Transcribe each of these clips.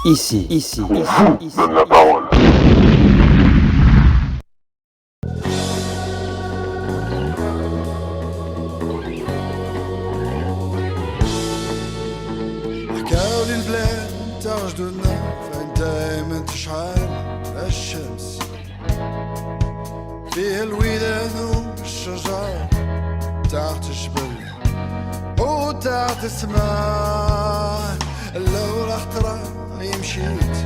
Donne la parole. حكاولي البلاد نتاع جدودنا فين دايما تشعل الشمس فيه الوداد والشجر تحت الجبل وتحت السماء لو راح ترى لي مشيت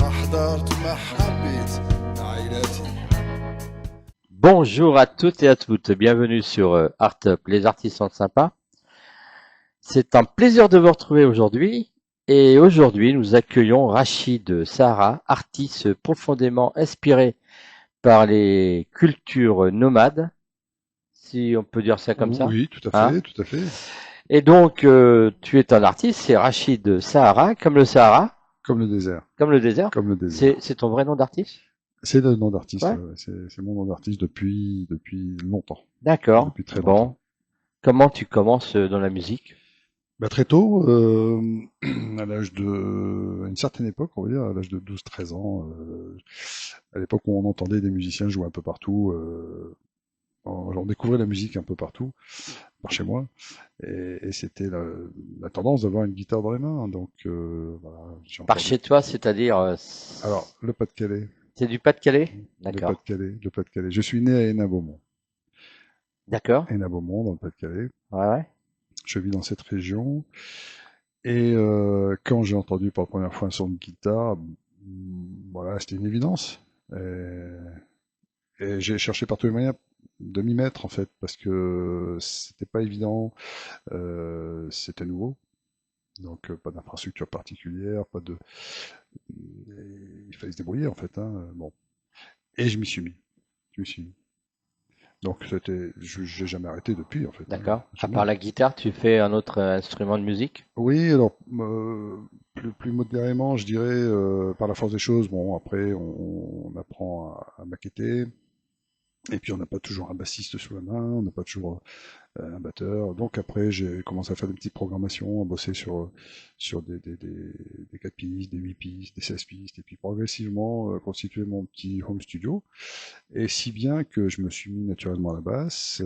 ما حضرت وما حبيت عائلتي. Bonjour à toutes et à toutes, bienvenue sur Art Up, les artistes sont sympas. C'est un plaisir de vous retrouver aujourd'hui et aujourd'hui nous accueillons Rachid Sahara, artiste profondément inspiré par les cultures nomades, si on peut dire ça comme ça. Oui, tout à fait, Hein. tout à fait. Et donc tu es un artiste, c'est Rachid Sahara, comme le Sahara, Comme le désert, comme le désert. comme le désert. C'est ton vrai nom d'artiste? C'est le nom d'artiste, Ouais. ouais, c'est mon nom d'artiste depuis longtemps, D'accord. depuis très longtemps. Bon, comment tu commences dans la musique? Bah, très tôt, à l'âge de, à une certaine époque, on va dire, à l'âge de 12-13 ans, à l'époque où on entendait des musiciens jouer un peu partout, on découvrait la musique un peu partout, par chez moi, et c'était la tendance d'avoir une guitare dans les mains, donc voilà, j'ai Par entendu. chez toi, c'est-à-dire Alors, le Pas-de-Calais, c'est du Pas-de-Calais? le D'accord. Pas-de-Calais, le Pas-de-Calais. Je suis né à Hénin-Beaumont. D'accord. Hénin-Beaumont, dans le Pas-de-Calais. Ouais, ouais. Je vis dans cette région. Et quand j'ai entendu pour la première fois un son de guitare, voilà, c'était une évidence. Et j'ai cherché par tous les moyens de m'y mettre, en fait, parce que c'était pas évident, c'était nouveau. Donc pas d'infrastructure particulière, pas de... Il fallait se débrouiller, en fait. Hein, bon. Et je m'y suis mis. Je m'y suis mis. Donc j'ai jamais arrêté depuis, en fait. Hein, D'accord. À jamais. part la guitare, tu fais un autre instrument de musique? Oui, alors plus modérément, je dirais, par la force des choses. Bon, après, on apprend à maqueter, et puis on n'a pas toujours un bassiste sous la main, on n'a pas toujours un batteur. Donc après, j'ai commencé à faire des petites programmations, à bosser sur des 4 pistes, des 8 pistes, des 16 pistes, et puis progressivement constituer mon petit home studio. Et si bien que je me suis mis naturellement à la basse,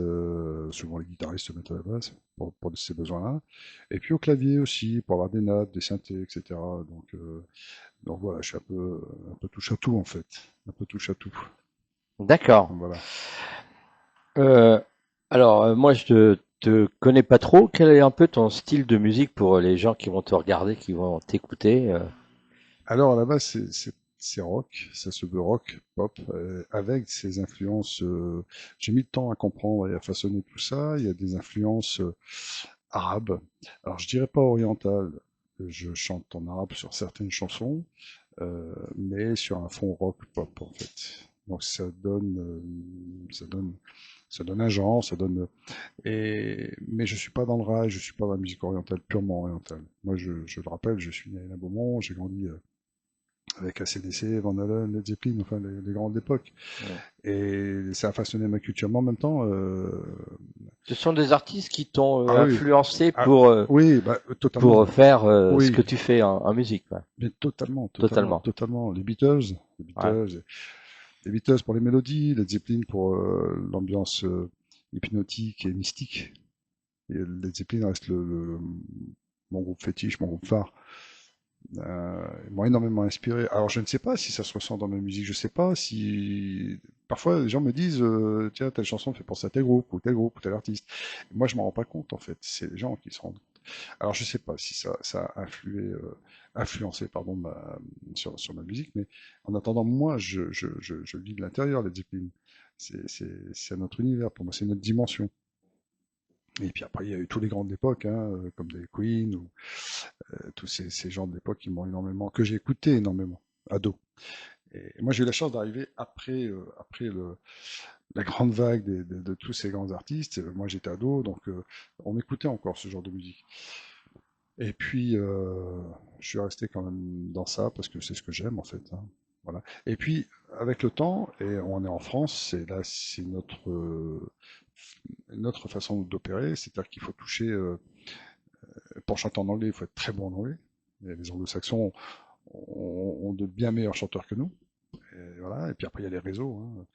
souvent les guitaristes se mettent à la basse pour ces besoins-là, et puis au clavier aussi, pour avoir des notes, des synthés, etc. Donc voilà, je suis un peu touche à tout en fait, un peu touche à tout. D'accord. Donc voilà. Euh, alors, moi, je te connais pas trop. Quel est un peu ton style de musique pour les gens qui vont te regarder, qui vont t'écouter? Alors à la base, c'est rock, ça se veut rock, pop, avec ses influences. J'ai mis le temps à comprendre et à façonner tout ça. Il y a des influences arabes. Alors je dirais pas orientales. Je chante en arabe sur certaines chansons, mais sur un fond rock pop en fait. Donc ça donne un genre, ça donne. Mais je suis pas dans le rail, je suis pas dans la musique orientale, purement orientale. Moi, je le rappelle, je suis né à Beaumont, j'ai grandi avec AC/DC, Van Halen, Led Zeppelin, enfin les grandes époques. Ouais. Et ça a façonné ma culture. Mais en même temps, Ce sont des artistes qui t'ont ah oui, influencé ah, oui, bah, totalement. pour faire ce que Oui, tu fais en musique, quoi. mais totalement, totalement, Totalement. totalement. Les Ouais. Beatles, les Beatles pour les mélodies, Led Zeppelin pour l'ambiance hypnotique et mystique. Et Led Zeppelin reste mon groupe fétiche, mon groupe phare. Ils m'ont énormément inspiré. Alors je ne sais pas si ça se ressent dans ma musique, je sais pas si... Parfois les gens me disent, tiens, telle chanson fait penser à tel groupe, ou tel artiste. Et moi je m'en rends pas compte en fait, c'est les gens qui se rendent compte. Alors je sais pas si ça a influencé pardon, sur ma musique, mais en attendant, moi je vis de l'intérieur les Zeppelin. C'est notre univers, pour moi c'est notre dimension. Et puis après, il y a eu tous les grands de l'époque, hein, comme des Queen, ou tous ces gens de l'époque qui m'ont énormément, que j'ai écouté énormément, ado. Et moi, j'ai eu la chance d'arriver après la grande vague de tous ces grands artistes. Moi, j'étais ado, donc on m'écoutait encore ce genre de musique. Et puis, je suis resté quand même dans ça parce que c'est ce que j'aime en fait. Hein. Voilà. Et puis, avec le temps, et on est en France, c'est notre façon d'opérer, c'est-à-dire qu'il faut toucher, pour chanter en anglais, il faut être très bon en anglais. Et les anglo-saxons ont de bien meilleurs chanteurs que nous. Et voilà. Et puis après, il y a les réseaux, hein.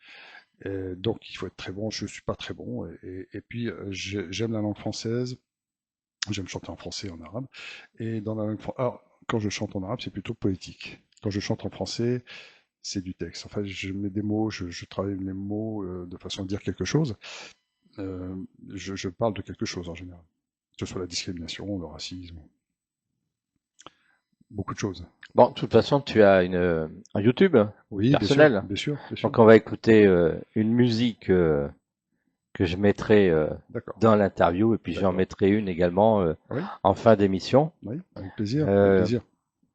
Et donc, il faut être très bon. Je suis pas très bon. Et puis, j'aime la langue française. J'aime chanter en français et en arabe. Et dans la langue alors, quand je chante en arabe, c'est plutôt poétique. Quand je chante en français, c'est du texte. En fait, je mets des mots, je travaille les mots de façon à dire quelque chose. Je parle de quelque chose en général. Que ce soit la discrimination, le racisme, beaucoup de choses. Bon, de toute façon, tu as un YouTube Oui, personnel. bien sûr, bien sûr. Donc, on va écouter une musique que je mettrai D'accord. dans l'interview et puis j'en D'accord. mettrai une également Oui, en fin d'émission. oui, avec plaisir, Euh, avec plaisir.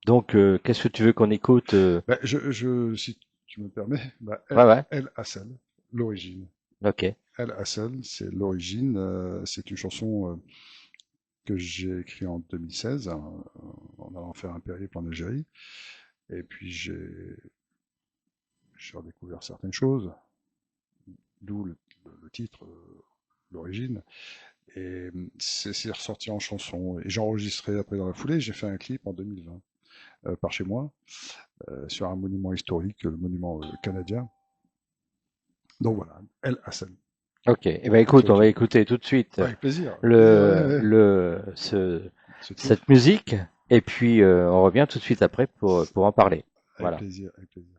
Donc, qu'est-ce que tu veux qu'on écoute Bah, si tu me permets, bah, Ouais, ouais, El Hassel, l'origine. ok. El Hassel, c'est l'origine. C'est une chanson que j'ai écrite en 2016, hein, en allant faire un périple en Algérie. Et puis j'ai redécouvert certaines choses, d'où le titre, l'origine. Et c'est ressorti en chanson. Et j'ai enregistré après dans la foulée. J'ai fait un clip en 2020 par chez moi sur un monument historique, le monument canadien. Donc voilà, El Hassel. Ok. Eh ben, écoute, on va écouter tout de suite Avec plaisir. Ouais. cette musique et puis on revient tout de suite après pour en parler. Avec Voilà. plaisir, avec plaisir.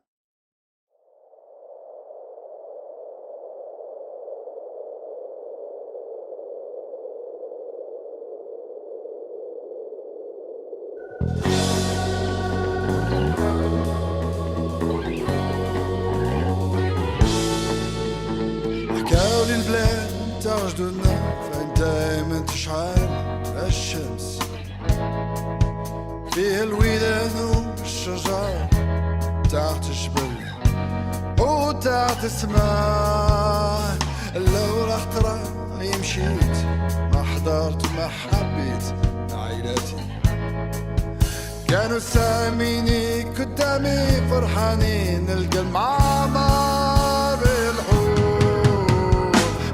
حكاولي البلاد تاع جدودنا فين دايما تشعل الشمس فيه الوداد والشجر تحت الجبل وتحت السماء لو راح ترى مشيت ما حضرت وما حبيت عائلتي كانوا ساميني قدامي فرحانين نلقى المعمر بالحب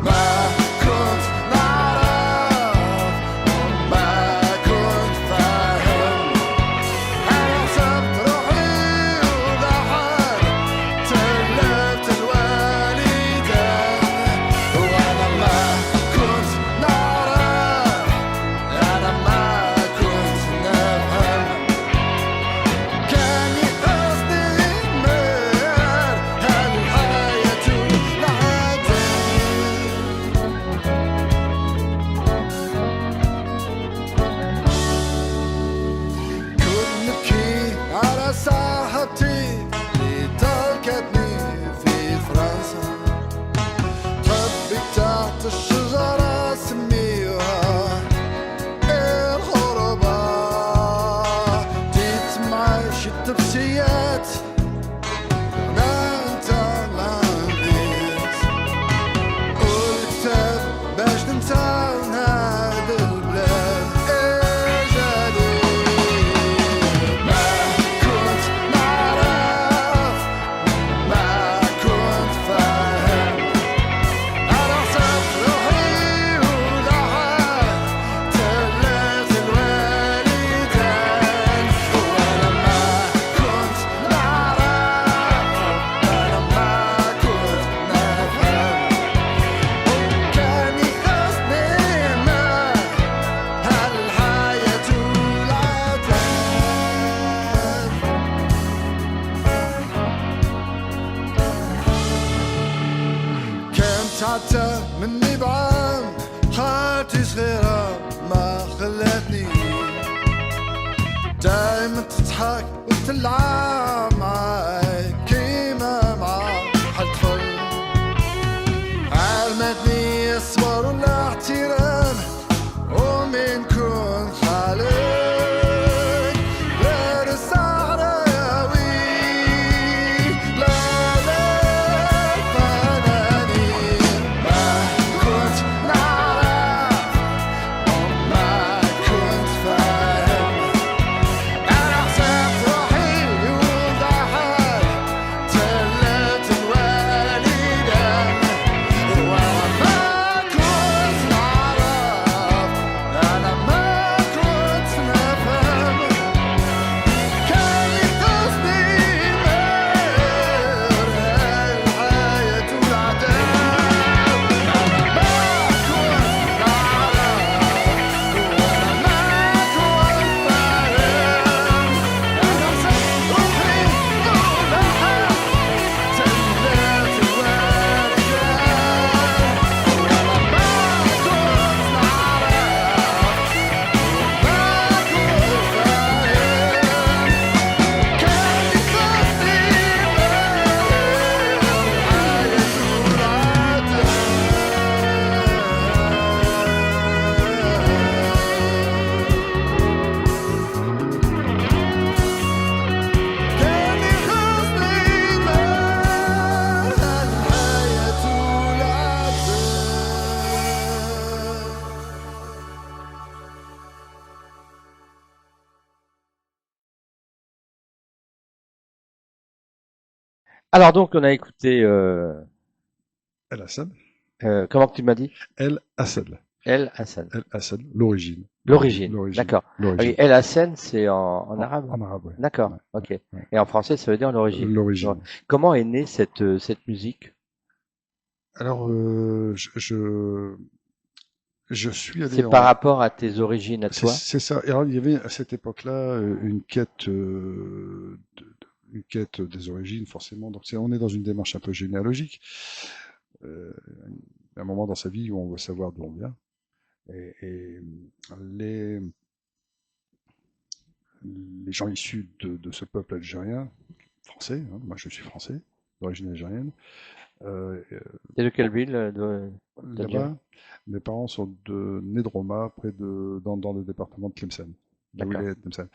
ما كنت نعرف ما كنت فاهم أنا حسبت روحي وضحك تلفت الوالدين وأنا ما كنت نعرف أنا ما كنت نفهم كان يقصدي مر هالحياة العادية كنت نبكي على صاحبتي اللي تركتني في فرنسا تربي تحت الشجرة سميوها الغربة جيت معي شي تبسيات أنا أنت ما نبيت والكتاب باش ننسى هاد البلاد إجالي ما كنت نعرف ما كنت فاهم أنا حسبت روحي وضحك تلفت الوالدين وأنا ما كنت نعرف أنا ما كنت نفهم كان يقصدني ما هالحياة العادية كانت حتى مني بعام خالتي صغيرة ما خلتني دايما تضحك وتلعب معاي كيما مع حد طفل علمتني الصبر والاحترام ومن كون خالق لا الصحراوي لا الفنانين ما كنت Alors donc, on a écouté, El Assad. comment tu m'as dit? El Assad. El Hassan. El Assad. L'origine. L'origine, L'origine. d'accord. Ah oui, L'origine. El Hassan, c'est en arabe? En arabe, ouais. D'accord, Ouais, ok. ouais. Et en français, ça veut dire l'origine. L'origine. Comment est née cette musique? Alors, je suis allé C'est par en. rapport à tes origines à toi? C'est ça. Et alors, il y avait à cette époque-là une quête, une quête des origines, forcément. Donc, on est dans une démarche un peu généalogique. Euh, un moment dans sa vie où on veut savoir d'où on vient. Et les, les gens issus de ce peuple algérien, français, hein, moi je suis français, d'origine algérienne, euh, C'est de quelle ville d'Algérie? là-bas, mes parents sont nés de Roma, dans le département de Tlemcen, de D'accord. Wilayat Tlemcen.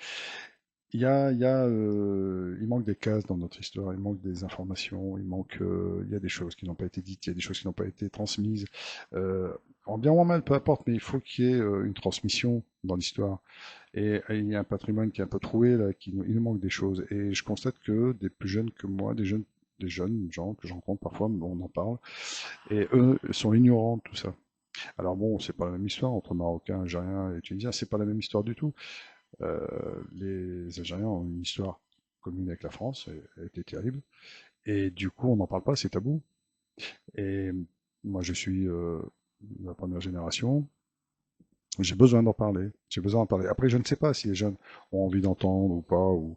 Il manque des cases dans notre histoire, il manque des informations, il y a des choses qui n'ont pas été dites, il y a des choses qui n'ont pas été transmises. En bien ou en mal, peu importe, mais il faut qu'il y ait une transmission dans l'histoire. Et il y a un patrimoine qui est un peu troué, là, il nous manque des choses. Et je constate que des plus jeunes que moi, des jeunes gens que je rencontre parfois, on en parle, et eux sont ignorants de tout ça. Alors bon, c'est pas la même histoire entre Marocains, Algériens et Tunisiens, c'est pas la même histoire du tout. Les Algériens ont une histoire commune avec la France, elle était terrible, et du coup on n'en parle pas, c'est tabou. Et moi je suis de la première génération, j'ai besoin d'en parler, j'ai besoin d'en parler. Après je ne sais pas si les jeunes ont envie d'entendre ou pas, ou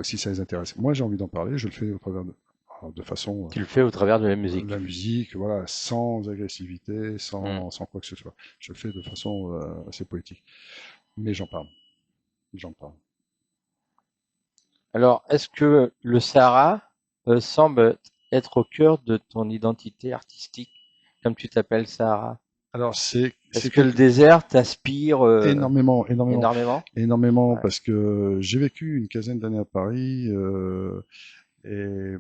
si ça les intéresse. Moi j'ai envie d'en parler, je le fais au travers alors, de façon Tu le fais au travers de la la musique. musique, voilà, sans agressivité, Hmm. sans quoi que ce soit. Je le fais de façon assez poétique. Mais j'en parle. Alors, est-ce que le Sahara semble être au cœur de ton identité artistique, comme tu t'appelles Sahara? Alors Est-ce c'est que le quelque désert t'inspire énormément, énormément, énormément? énormément, Ouais. parce que j'ai vécu une quinzaine d'années à Paris, et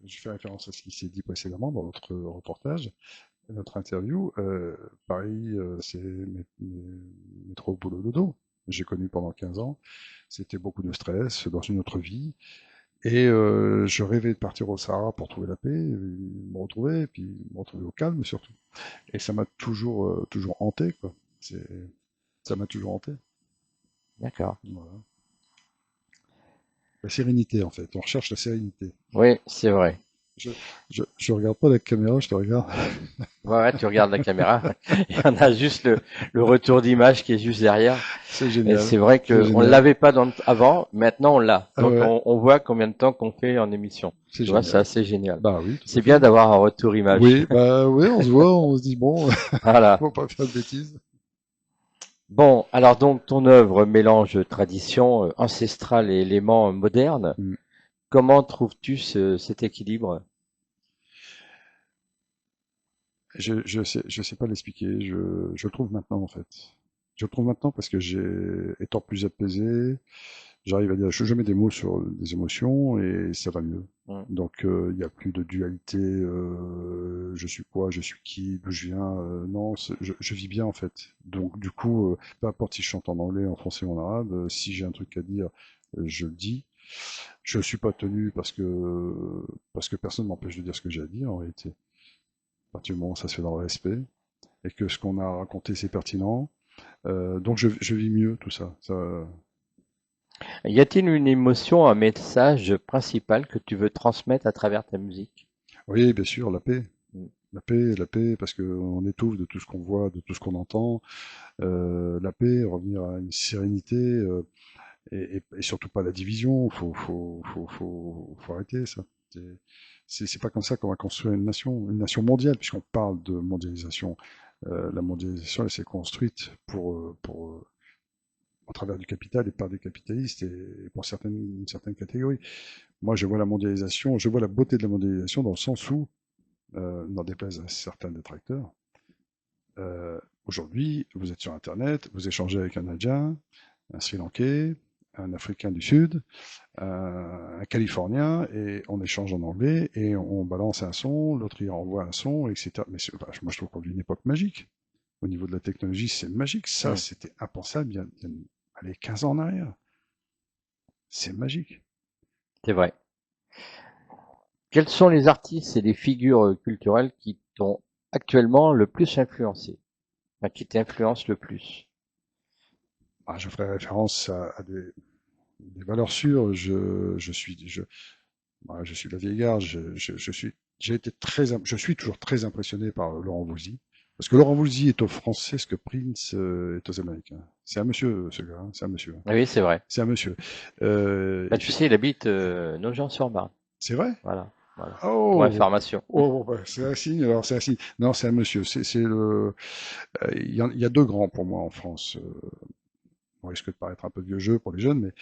je fais référence à ce qui s'est dit précédemment dans notre reportage, notre interview. Paris, c'est métro boulot dodo. J'ai connu pendant 15 ans. C'était beaucoup de stress dans une autre vie. Et je rêvais de partir au Sahara pour trouver la paix, me retrouver, et puis me retrouver au calme surtout. Et ça m'a toujours hanté, quoi. C'est, ça m'a toujours hanté. D'accord. Voilà. La sérénité, en fait. On recherche la sérénité. Oui, c'est vrai. Je, je regarde pas la caméra, je te regarde. Ouais, ouais, tu regardes la caméra. Il y en a juste le retour d'image qui est juste derrière. C'est Et génial. c'est vrai C'est qu'on ne génial. l'avait pas avant, maintenant on l'a. Ah Donc ouais, on voit combien de temps qu'on fait en émission. c'est Tu vois, c'est génial. assez génial. Bah oui, tout à C'est bien fait. d'avoir un retour image. Oui, bah oui, on se voit, on se dit bon, Voilà. faut pas faire de bêtises. Bon, alors donc ton œuvre mélange tradition ancestrale et éléments modernes. Mm. Comment trouves-tu cet équilibre? Je sais pas l'expliquer. Je le trouve maintenant en fait. Je le trouve maintenant parce que étant plus apaisé, j'arrive à dire, je mets des mots sur des émotions et ça va mieux. Hmm. Donc il n'y a plus de dualité. Je suis quoi, je suis qui, d'où je viens. Non, je vis bien en fait. Donc du coup, peu importe si je chante en anglais, en français ou en arabe, si j'ai un truc à dire, je le dis. Je suis pas tenu parce que personne m'empêche de dire ce que j'ai à dire en réalité. À partir du moment où ça se fait dans le respect et que ce qu'on a raconté c'est pertinent, donc je vis mieux tout ça. Y a-t-il une émotion, un message principal que tu veux transmettre à travers ta musique? Oui, bien sûr, la paix. Hmm. La paix, parce qu'on étouffe de tout ce qu'on voit, de tout ce qu'on entend. La paix, revenir à une sérénité, et surtout pas la division. Faut arrêter ça. C'est pas comme ça qu'on va construire une nation mondiale, puisqu'on parle de mondialisation. La mondialisation, elle s'est construite au travers du capital et par des capitalistes et pour une certaine catégorie. Moi, je vois la mondialisation, je vois la beauté de la mondialisation dans le sens où, n'en déplaise à certains détracteurs, aujourd'hui, vous êtes sur Internet, vous échangez avec un Indien, un Sri Lankais, un Africain du Sud, un Californien, et on échange en anglais, et on balance un son, l'autre il envoie un son, etc. Mais moi, je trouve qu'on vit une époque magique. Au niveau de la technologie, c'est magique. Ça, Hmm. c'était impensable allez, 15 ans en arrière. C'est magique. C'est vrai. Quels sont les artistes et les figures culturelles qui t'ont actuellement le plus influencé, enfin, qui t'influencent le plus? Ah, je ferai référence à des valeurs sûres. Je suis de la vieille garde. Je suis toujours très impressionné par Laurent Voulzy. Parce que Laurent Voulzy est aux Français ce que Prince est aux Américains. C'est un monsieur, ce gars, hein, c'est un monsieur. Oui, c'est vrai. C'est un monsieur. Bah, Et tu puis, sais, il habite Nogent-sur-Marne. c'est vrai? Voilà, voilà. Pour Oh, information. bah, c'est un signe. Alors, c'est un signe. Non, c'est un monsieur. Il y a deux grands pour moi en France. On risque de paraître un peu vieux jeu pour les jeunes, mais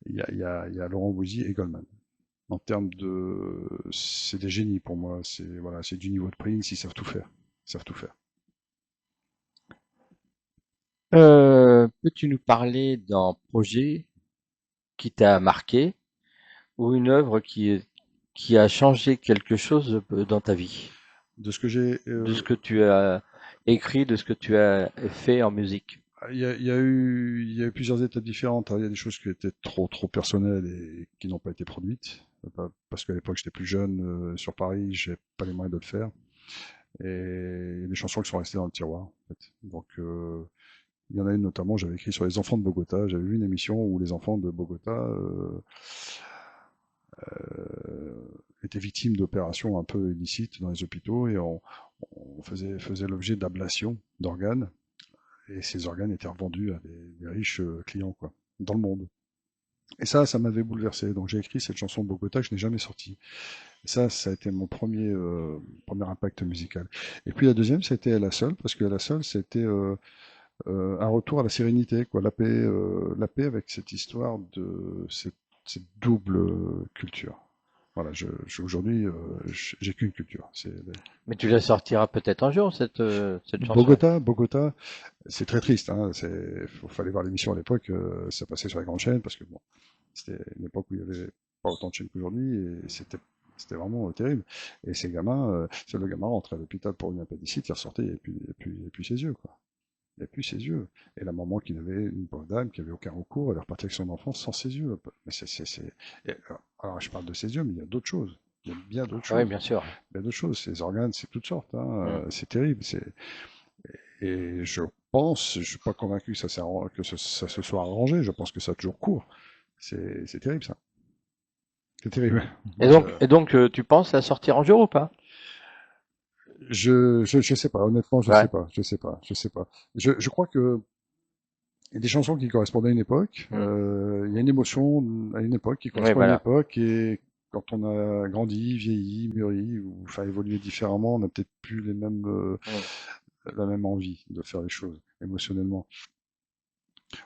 il y a Laurent Voulzy et Goldman. En termes de, c'est des génies pour moi. C'est du niveau de Prince. Ils savent tout faire. Ils savent tout faire. Peux-tu nous parler d'un projet qui t'a marqué ou une œuvre qui a changé quelque chose dans ta vie, De ce que j'ai, de ce que tu as écrit, de ce que tu as fait en musique? il y a eu plusieurs étapes différentes, hein. Il y a des choses qui étaient trop personnelles et qui n'ont pas été produites. Parce qu'à l'époque, j'étais plus jeune, sur Paris, j'ai pas les moyens de le faire. Et il y a des chansons qui sont restées dans le tiroir, en fait. Donc, il y en a une notamment, j'avais écrit sur les enfants de Bogota. J'avais vu une émission où les enfants de Bogota étaient victimes d'opérations un peu illicites dans les hôpitaux et faisait l'objet d'ablations d'organes. Et ces organes étaient revendus à des riches clients, quoi, dans le monde. Et ça m'avait bouleversé. Donc j'ai écrit cette chanson Bogota que je n'ai jamais sortie. Et ça a été mon premier impact musical. Et puis la deuxième, c'était La Seule, parce que La Seule, c'était un retour à la sérénité, quoi, la paix avec cette histoire de cette double culture. Voilà, aujourd'hui, j'ai qu'une culture. Mais tu la sortiras peut-être un jour, cette chanson. Bogota, c'est très triste. Hein, fallait voir l'émission à l'époque. Ça passait sur les grandes chaînes parce que bon, c'était une époque où il y avait pas autant de chaînes qu'aujourd'hui et c'était vraiment terrible. Et ces gamins, le gamin rentrait à l'hôpital pour une appendicite, il ressortait et puis ses yeux, quoi. Il n'y a plus ses yeux. Et la maman qui avait une pauvre dame qui avait aucun recours, elle est repartie avec son enfant sans ses yeux. Mais alors, je parle de ses yeux, mais il y a d'autres choses. Il y a bien d'autres Oui, choses. bien sûr. Il y a d'autres choses. Ces organes, c'est toutes sortes. Hein. Mm. C'est terrible. Et je pense, je suis pas convaincu que ça se soit arrangé. Je pense que ça a toujours cours. C'est terrible, ça. C'est terrible. Moi, Et donc, tu penses la sortir un jour ou pas? je sais pas. Honnêtement, je sais Ouais. pas. Je sais pas. Je sais pas. Je crois que il y a des chansons qui correspondent à une époque. Mm. Il y a une émotion à une époque qui Oui, correspond à une voilà. époque. Et quand on a grandi, vieilli, mûri, ou enfin évolué différemment, on n'a peut-être plus Mm. la même envie de faire les choses émotionnellement.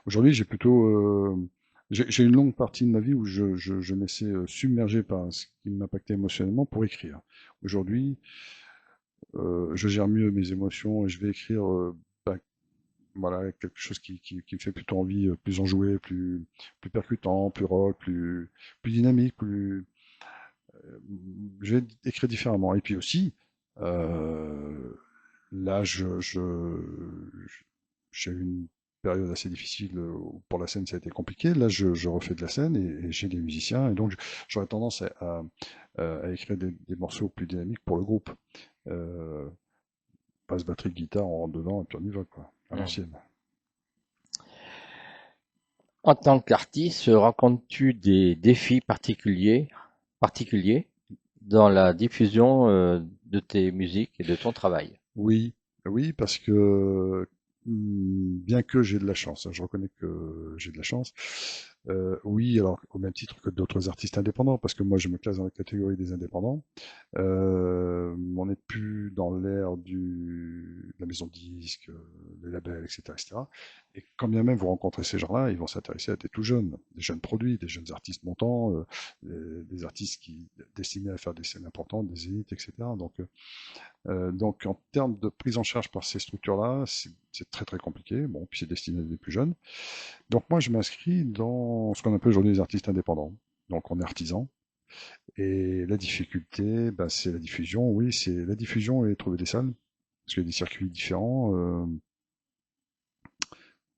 Aujourd'hui, j'ai une longue partie de ma vie où je me laissais submerger par ce qui m'impactait émotionnellement pour écrire. Aujourd'hui, je gère mieux mes émotions et je vais écrire bah, voilà, quelque chose qui me fait plutôt envie, plus enjoué, plus percutant, plus rock, plus dynamique, je vais écrire différemment. Et puis aussi, euh, là, j'ai eu une période assez difficile où pour la scène, ça a été compliqué. Là, je refais de la scène et j'ai des musiciens. Et donc, j'aurais tendance à écrire des morceaux plus dynamiques pour le groupe. Euh, Basse, batterie, guitare, on rentre dedans et puis on y va, quoi, à Mm. l'ancienne. En tant qu'artiste, rencontres-tu des défis particuliers dans la diffusion de tes musiques et de ton travail? Oui, oui, parce que bien que j'ai de la chance, hein, je reconnais que j'ai de la chance. Oui, alors au même titre que d'autres artistes indépendants, parce que moi je me classe dans la catégorie des indépendants. On n'est plus dans l'ère de la maison de disques, des labels, etc., etc. Et quand bien même vous rencontrez ces gens-là, ils vont s'intéresser à des tout jeunes, des jeunes produits, des jeunes artistes montants, des artistes qui destinés à faire des scènes importantes, des zéniths, etc. Donc en termes de prise en charge par ces structures-là, c'est très très compliqué. Bon, puis c'est destiné à des plus jeunes. Donc moi je m'inscris dans ce qu'on appelle aujourd'hui les artistes indépendants. Donc on est artisan. Et la difficulté, bah, c'est la diffusion. Oui, c'est la diffusion et trouver des salles. Parce qu'il y a des circuits différents.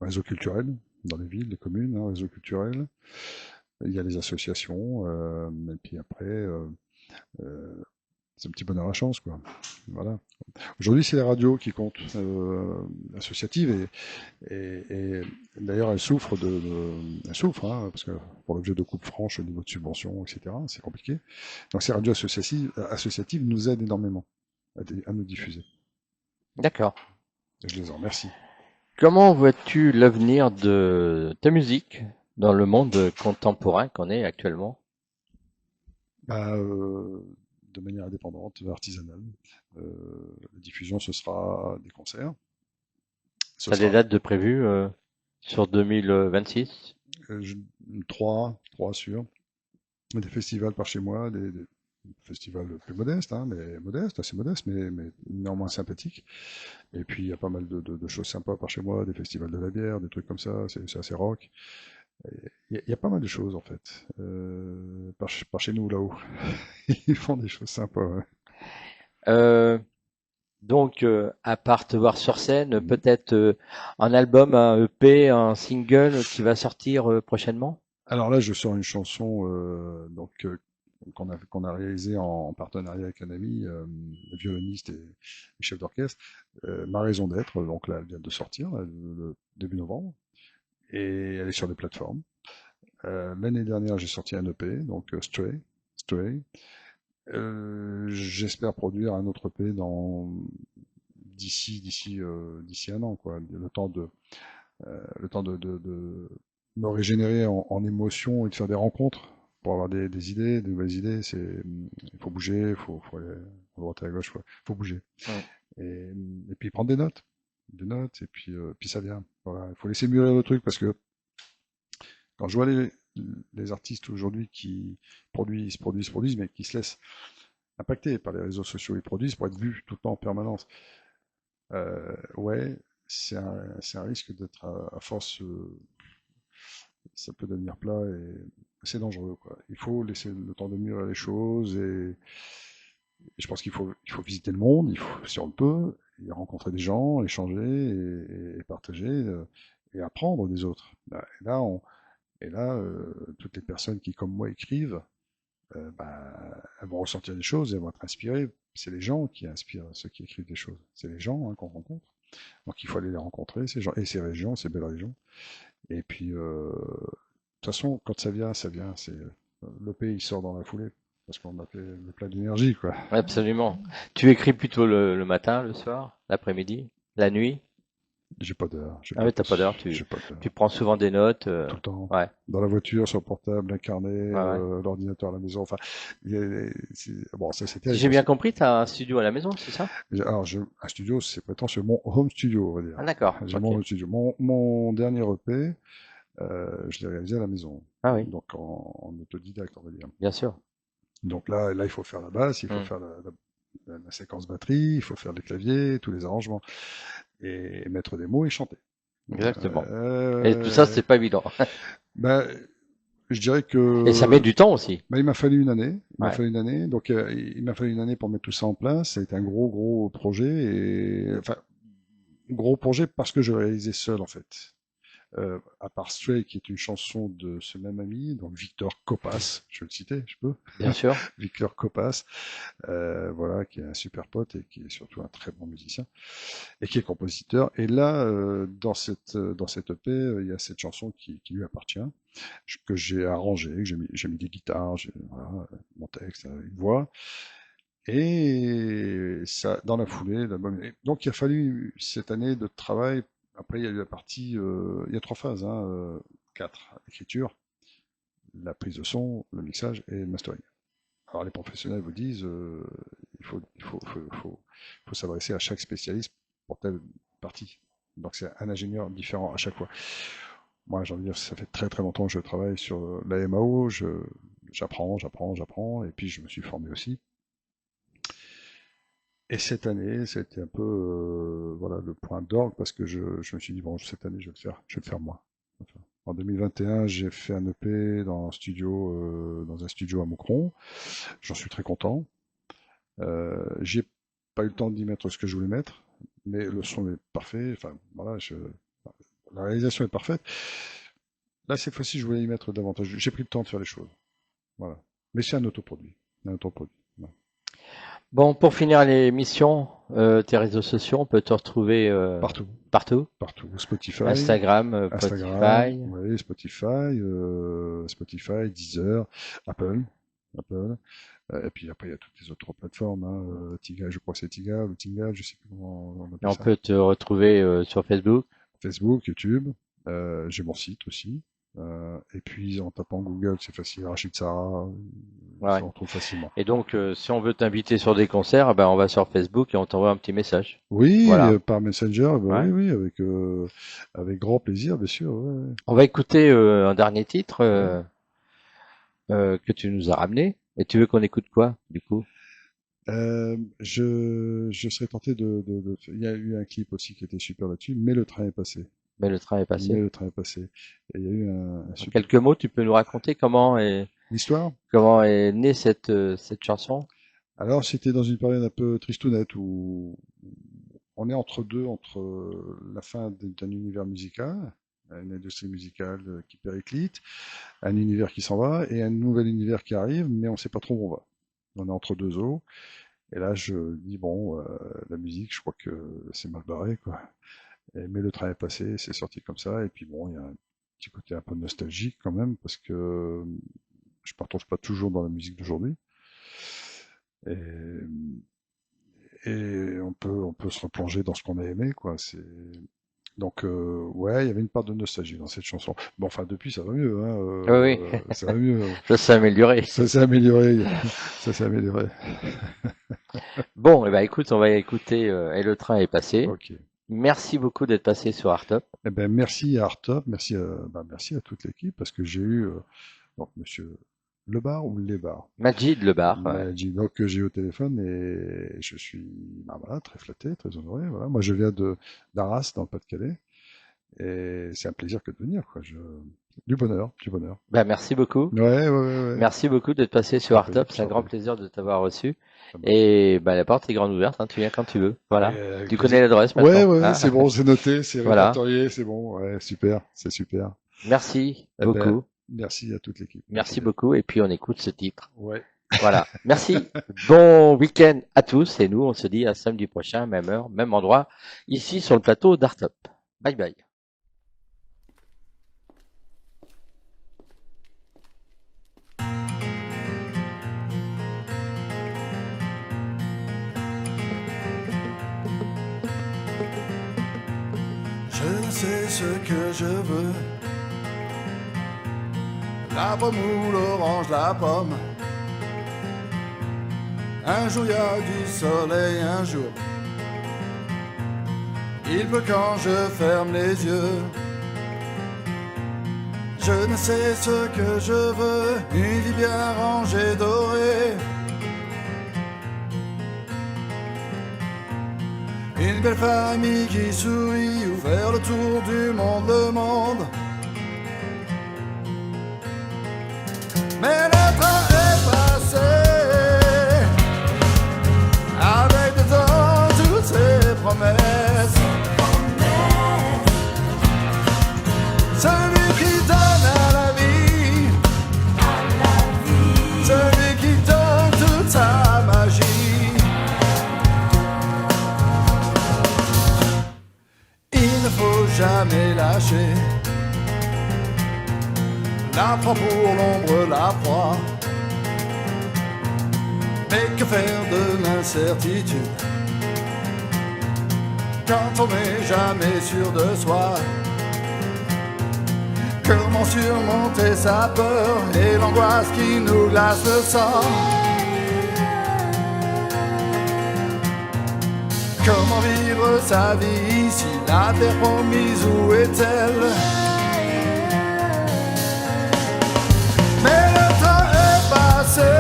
Réseau culturel dans les villes, les communes, hein, réseau culturel. Il y a les associations. Et puis après, Euh, c'est un petit bonheur à la chance, quoi. Voilà. Aujourd'hui, c'est les radios qui comptent, associatives, et d'ailleurs, elles souffrent, hein, parce que pour l'objet de coupe franche au niveau de subventions, etc., c'est compliqué. Donc ces radios associatives nous aident énormément à nous diffuser. D'accord. Et je les en remercie. Comment vois-tu l'avenir de ta musique dans le monde contemporain qu'on est actuellement? Bah, de manière indépendante, artisanale. La diffusion, ce sera des concerts. Ce Tu as des sera dates de prévues sur 2026? euh, je- trois sûrs. Des festivals par chez moi, des festivals plus modestes, hein, mais modestes, assez modestes, mais néanmoins sympathiques. Et puis il y a pas mal de choses sympas par chez moi, des festivals de la bière, des trucs comme ça, c'est assez rock. Il y a pas mal de choses en fait, par chez nous là-haut. Ils font des choses sympas. Ouais. Euh, donc, à part te voir sur scène, peut-être un album, un EP, un single qui va sortir prochainement? Alors là, je sors une chanson qu'on a réalisée en partenariat avec un ami, violoniste et chef d'orchestre, Ma raison d'être. Donc là, elle vient de sortir là, le début novembre et elle est sur des plateformes. L'année dernière, j'ai sorti un EP, donc Stray. J'espère produire un autre EP d'ici un an, quoi. Le temps de me régénérer en émotions et de faire des rencontres pour avoir des idées, des nouvelles idées. Il faut bouger, faut aller à droite et à gauche, faut bouger. Hmm. Et puis prendre des notes, et puis ça vient. Voilà, il faut laisser mûrir le truc parce que quand je vois les artistes aujourd'hui qui produisent, mais qui se laissent impacter par les réseaux sociaux, ils produisent pour être vus tout le temps en permanence. Ouais, c'est un risque d'être à force, ça peut devenir plat et c'est dangereux, quoi. Il faut laisser le temps de mûrir les choses et je pense il faut visiter le monde, il faut, si on le peut, et rencontrer des gens, échanger et partager et apprendre des autres. Toutes les personnes qui, comme moi, écrivent, elles vont ressentir des choses, elles vont être inspirées. C'est les gens qui inspirent ceux qui écrivent des choses. C'est les gens, hein, qu'on rencontre. Donc il faut aller les rencontrer, ces gens, et ces régions, ces belles régions. Et puis, de toute façon, quand ça vient, ça vient. Le pays sort dans la foulée parce qu'on a fait le plein d'énergie, quoi. Ouais, absolument. Tu écris plutôt le matin, le soir, l'après-midi, la nuit? J'ai pas d'heure. Ah oui, t'as pas d'heure, J'ai pas d'heure. tu prends souvent des notes. Tout le temps. Ouais, Dans la voiture, sur le portable, un carnet, ouais. l'ordinateur à la maison. Enfin, bon, ça c'était. Si j'ai bien compris, t'as un studio à la maison, c'est ça? Alors, un studio, c'est prétentieux. Mon home studio, on va dire. Ah d'accord, J'ai ok. mon home studio. Mon dernier EP, je l'ai réalisé à la maison. Ah oui, Donc en autodidacte, on va dire. bien sûr. Donc là, il faut faire la basse, il faut Hmm, faire la séquence batterie, il faut faire les claviers, tous les arrangements, et mettre des mots et chanter. exactement. Et tout ça, Euh, c'est pas évident. ben, je dirais Et ça met que du temps aussi. ben, il m'a fallu une année. Il m'a Ouais, fallu une année. Donc il m'a fallu une année pour mettre tout ça en place. Ça a été un gros projet. Enfin, gros projet parce que je le réalisais seul en fait. À part Stray, qui est une chanson de ce même ami, donc Victor Copas, je vais le citer, je peux. bien sûr. Victor Copas, voilà, qui est un super pote et qui est surtout un très bon musicien et qui est compositeur. Et là, dans cette EP, il y a cette chanson qui lui appartient, que j'ai arrangée, que j'ai mis des guitares, voilà, mon texte, une voix. Et ça, dans la foulée, l'album. Donc il a fallu cette année de travail. Après, il y a eu la partie, il y a trois phases, hein, quatre: l'écriture, la prise de son, le mixage et le mastering. Alors les professionnels vous disent, il faut s'adresser à chaque spécialiste pour telle partie. Donc c'est un ingénieur différent à chaque fois. Moi, j'ai envie de dire, ça fait très longtemps que je travaille sur la MAO, j'apprends, et puis je me suis formé aussi. Et cette année, c'était un peu, voilà, le point d'orgue parce que je me suis dit, bon, cette année, je vais le faire moi. Enfin, en 2021, j'ai fait un EP dans un studio à Moucron. J'en suis très content. J'ai pas eu le temps d'y mettre ce que je voulais mettre, mais le son est parfait. Enfin, voilà, la réalisation est parfaite. Là, cette fois-ci, je voulais y mettre davantage. J'ai pris le temps de faire les choses. Voilà. Mais c'est un autoproduit. Un autoproduit. Bon, pour finir l'émission, tes réseaux sociaux, on peut te retrouver Partout, partout. partout. Spotify, Instagram, Instagram, Spotify. oui, Spotify, Deezer, Apple. Et puis après, il y a toutes les autres plateformes, hein, Tiga, je crois que c'est Tiga, ou Tinga, je sais plus comment on Et appelle on ça. peut te retrouver sur Facebook. Facebook, YouTube, j'ai mon site aussi. Et puis en tapant Google, c'est facile, Rachid Sarah, Ouais. on retrouve facilement. Et donc, si on veut t'inviter sur des concerts, ben, on va sur Facebook et on t'envoie un petit message. Oui, Voilà. par Messenger, bah Ouais. oui, avec grand plaisir, bien sûr. Ouais, ouais. On va écouter un dernier titre que tu nous as ramené. Et tu veux qu'on écoute quoi, du coup? Je serais tenté il y a eu un clip aussi qui était super là-dessus, mais le train est passé. Mais le train est Mais passé. le train est passé. Et il y a eu un En super. quelques mots, tu peux nous raconter comment est L'histoire? née cette chanson? Alors, c'était dans une période un peu tristounette où on est entre la fin d'un univers musical, une industrie musicale qui périclite, un univers qui s'en va et un nouvel univers qui arrive, mais on ne sait pas trop où on va. On est entre deux eaux. Et là, je dis, bon, la musique, je crois que c'est mal barré, quoi. Mais le train est passé, c'est sorti comme ça. Et puis bon, il y a un petit côté un peu nostalgique quand même, parce que je ne me retrouve pas toujours dans la musique d'aujourd'hui. Et, et on peut se replonger dans ce qu'on a aimé, quoi. Donc, ouais, il y avait une part de nostalgie dans cette chanson. Bon, enfin, depuis, ça va mieux, hein. Oui, oui, Ça va mieux. ça s'est amélioré. Ça s'est amélioré. Ça s'est amélioré. Bon, eh ben, écoute, on va écouter Et le train est passé. Ok. Merci beaucoup d'être passé sur Artop. Eh ben, merci à Artop, merci à toute l'équipe, parce que j'ai eu, donc, monsieur Lebar ou Lebar? Majid Le Bar. Ouais. Majid, donc, que j'ai eu au téléphone et je suis, voilà, très flatté, très honoré, voilà. Moi, je viens d'Arras, dans le Pas-de-Calais, et c'est un plaisir que de venir, quoi. Du bonheur, du bonheur. Ben, merci beaucoup. Ouais. Merci beaucoup d'être passé sur J'en prie, Artop. C'est un j'en grand prie. plaisir de t'avoir reçu. Ah bon. Et ben, la porte est grande ouverte, hein, tu viens quand tu veux. Voilà. Avec Tu plaisir. connais l'adresse maintenant. Ouais, Hein. c'est bon, c'est noté, c'est Voilà. répertorié, c'est bon, ouais, super, c'est super. Merci Eh ben, beaucoup. merci à toute l'équipe. Merci beaucoup. Et puis, on écoute ce titre. Ouais. Voilà. Merci. Bon week-end à tous. Et nous, on se dit à samedi prochain, même heure, même endroit, ici sur le plateau d'Artop. Bye bye. Je ne sais ce que je veux. La pomme ou l'orange, la pomme. Un jour il y a du soleil, un jour il pleut quand je ferme les yeux. Je ne sais ce que je veux, une vie bien rangée, dorée. Une belle famille qui sourit, ou faire le tour du monde, le monde. Mais le train est passé, avec dedans toutes ses promesses. Celui qui donne à la vie, celui qui donne toute sa magie. Il ne faut jamais lâcher la proie pour l'ombre, la proie. Mais que faire de l'incertitude quand on n'est jamais sûr de soi? Comment surmonter sa peur et l'angoisse qui nous glace le sang? Comment vivre sa vie ici, la terre promise, où est-elle? Mais le temps est passé,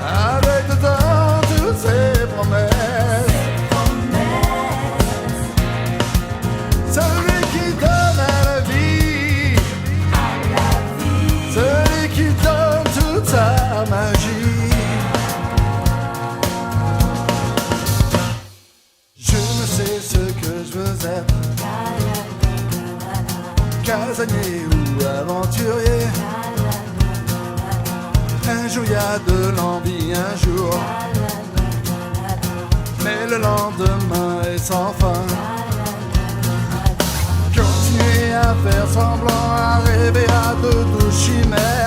avec dedans toutes ses promesses. Celui qui donne à la vie, celui qui donne toute sa magie. Je ne sais ce que je veux être, casanier ou aventurier. Un jour y a de l'envie, un jour, mais le lendemain est sans fin. Continuer à faire semblant, à rêver à de douces chimères.